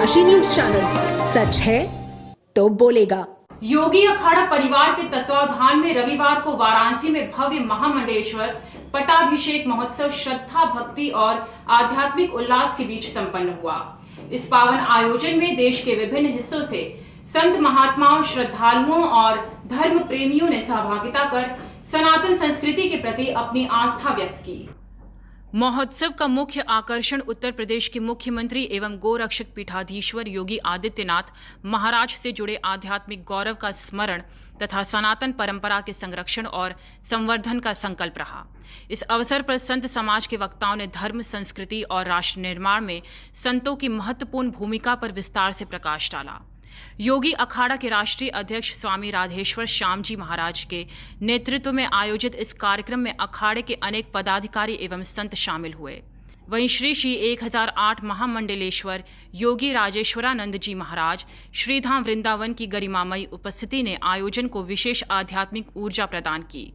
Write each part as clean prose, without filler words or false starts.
डनकाशी news channel, सच है तो बोलेगा। योगी अखाड़ा परिवार के तत्वावधान में रविवार को वाराणसी में भव्य महामंडलेश्वर पटाभिषेक महोत्सव श्रद्धा, भक्ति और आध्यात्मिक उल्लास के बीच संपन्न हुआ। इस पावन आयोजन में देश के विभिन्न हिस्सों से संत महात्माओं, श्रद्धालुओं और धर्म प्रेमियों ने सहभागिता कर सनातन संस्कृति के प्रति अपनी आस्था व्यक्त की। महोत्सव का मुख्य आकर्षण उत्तर प्रदेश के मुख्यमंत्री एवं गोरक्षक पीठाधीश्वर योगी आदित्यनाथ महाराज से जुड़े आध्यात्मिक गौरव का स्मरण तथा सनातन परंपरा के संरक्षण और संवर्धन का संकल्प रहा। इस अवसर पर संत समाज के वक्ताओं ने धर्म, संस्कृति और राष्ट्र निर्माण में संतों की महत्वपूर्ण भूमिका पर विस्तार से प्रकाश डाला। योगी अखाड़ा के राष्ट्रीय अध्यक्ष स्वामी राधेश्वर श्याम जी महाराज के नेतृत्व में आयोजित इस कार्यक्रम में अखाड़े के अनेक पदाधिकारी एवं संत शामिल हुए। वहीं श्री 1008 महामंडलेश्वर योगी राजेश्वरानंद जी महाराज श्रीधाम वृंदावन की गरिमामयी उपस्थिति ने आयोजन को विशेष आध्यात्मिक ऊर्जा प्रदान की।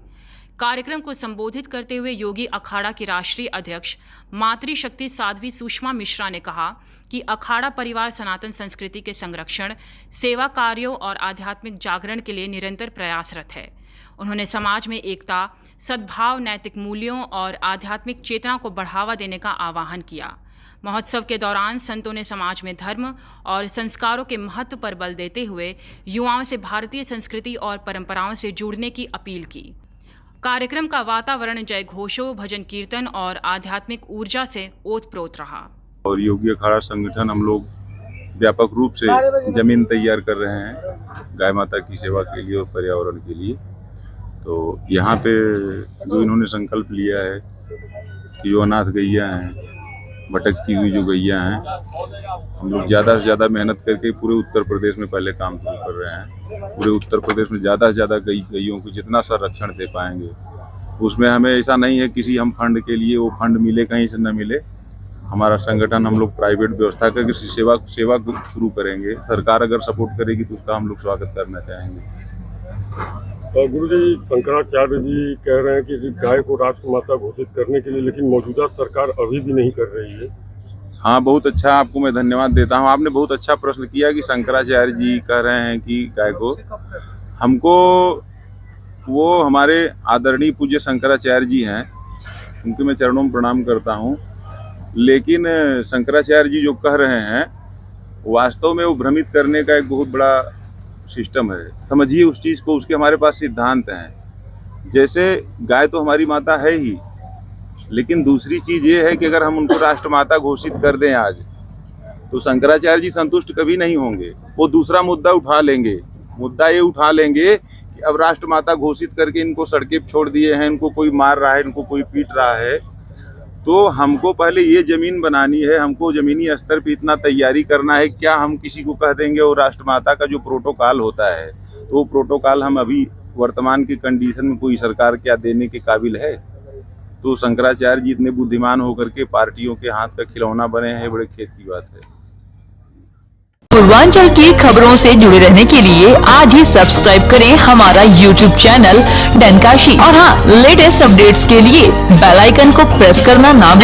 कार्यक्रम को संबोधित करते हुए योगी अखाड़ा की राष्ट्रीय अध्यक्ष मातृशक्ति साध्वी सुषमा मिश्रा ने कहा कि अखाड़ा परिवार सनातन संस्कृति के संरक्षण, सेवा कार्यों और आध्यात्मिक जागरण के लिए निरंतर प्रयासरत है। उन्होंने समाज में एकता, सद्भाव, नैतिक मूल्यों और आध्यात्मिक चेतना को बढ़ावा देने का आह्वान किया। महोत्सव के दौरान संतों ने समाज में धर्म और संस्कारों के महत्व पर बल देते हुए युवाओं से भारतीय संस्कृति और परंपराओं से जुड़ने की अपील की। कार्यक्रम का वातावरण जय घोषों, भजन कीर्तन और आध्यात्मिक ऊर्जा से ओतप्रोत रहा। और योगी अखाड़ा संगठन हम लोग व्यापक रूप से जमीन तैयार कर रहे हैं गाय माता की सेवा के लिए और पर्यावरण के लिए। तो यहाँ पे जो इन्होंने संकल्प लिया है कि जो अनाथ गैया हैं, भटकती हुई जो गैया हैं, हम लोग ज़्यादा से ज़्यादा मेहनत करके पूरे उत्तर प्रदेश में पहले काम शुरू कर रहे हैं। पूरे उत्तर प्रदेश में ज़्यादा से ज़्यादा गैयों को जितना संरक्षण दे पाएंगे, उसमें हमें ऐसा नहीं है किसी हम फंड के लिए वो फंड मिले कहीं से न मिले। हमारा संगठन हम लोग प्राइवेट व्यवस्था करके सेवा शुरू करेंगे। सरकार अगर सपोर्ट करेगी तो उसका हम लोग स्वागत करना चाहेंगे। गुरु जी, शंकराचार्य जी कह रहे हैं कि गाय को राष्ट्रमाता घोषित करने के लिए, लेकिन मौजूदा सरकार अभी भी नहीं कर रही है। हाँ, बहुत अच्छा, आपको मैं धन्यवाद देता हूँ। आपने बहुत अच्छा प्रश्न किया कि शंकराचार्य जी कह रहे हैं कि गाय को, हमको वो हमारे आदरणीय पूज्य शंकराचार्य जी हैं, उनके मैं चरणों में प्रणाम करता हूँ। लेकिन शंकराचार्य जी जो कह रहे हैं वास्तव में वो भ्रमित करने का एक बहुत बड़ा सिस्टम है। समझिए उस चीज़ को, उसके हमारे पास सिद्धांत हैं। जैसे गाय तो हमारी माता है ही, लेकिन दूसरी चीज़ ये है कि अगर हम उनको राष्ट्रमाता घोषित कर दें आज, तो शंकराचार्य जी संतुष्ट कभी नहीं होंगे। वो दूसरा मुद्दा उठा लेंगे। मुद्दा ये उठा लेंगे कि अब राष्ट्रमाता घोषित करके इनको सड़कें छोड़ दिए हैं, इनको कोई मार रहा है, इनको कोई पीट रहा है। तो हमको पहले ये ज़मीन बनानी है, हमको ज़मीनी स्तर पे इतना तैयारी करना है। क्या हम किसी को कह देंगे वो राष्ट्रमाता का जो प्रोटोकॉल होता है, तो वो प्रोटोकॉल हम अभी वर्तमान की कंडीशन में कोई सरकार क्या देने के काबिल है? तो शंकराचार्य जी इतने बुद्धिमान होकर के पार्टियों के हाथ का खिलौना बने हैं, बड़े खेत की बात है। पूर्वांचल की खबरों से जुड़े रहने के लिए आज ही सब्सक्राइब करें हमारा YouTube चैनल डनकाशी, और हाँ, लेटेस्ट अपडेट्स के लिए बेल आइकन को प्रेस करना ना